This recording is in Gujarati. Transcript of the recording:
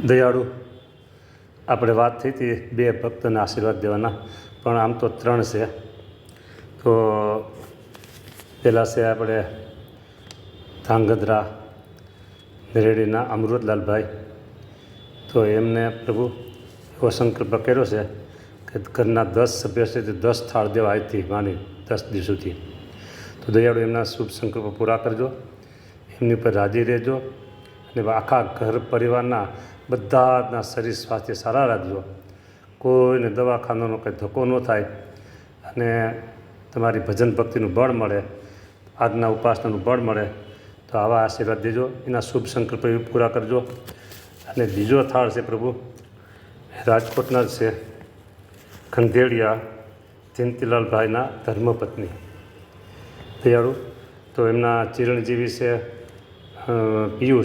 દયાળુ આપણે વાત થઈ હતી 2 ભક્તોને આશીર્વાદ દેવાના, પણ આમ તો 3 છે. તો પહેલાં છે આપણે ધાંગધ્રા નરેડીના અમૃતલાલભાઈ. તો એમને પ્રભુ એવો સંકલ્પ કર્યો છે કે ઘરના 10 સભ્ય છે તે 10 થાળ દેવા આજથી માંડી 10 દિવસ સુધી. તો દયાળુ એમના શુભ સંકલ્પો પૂરા કરજો, એમની પર રાજી રહેજો અને આખા ઘર પરિવારના બધાના શરીર સ્વાસ્થ્ય સારા રાખજો. કોઈને દવાખાનાનો કંઈ ધક્કો ન થાય અને તમારી ભજન ભક્તિનું બળ મળે, આજ્ઞા ઉપાસનાનું બળ મળે. તો આવા આશીર્વાદ દેજો, એના શુભ સંકલ્પ પૂરા કરજો. અને બીજો થાળ છે પ્રભુ રાજકોટના જ છે, ખંધેડિયા જયંતિલાલભાઈના ધર્મપત્ની દયાળુ. તો એમના ચિરંજીવી છે પિયુષ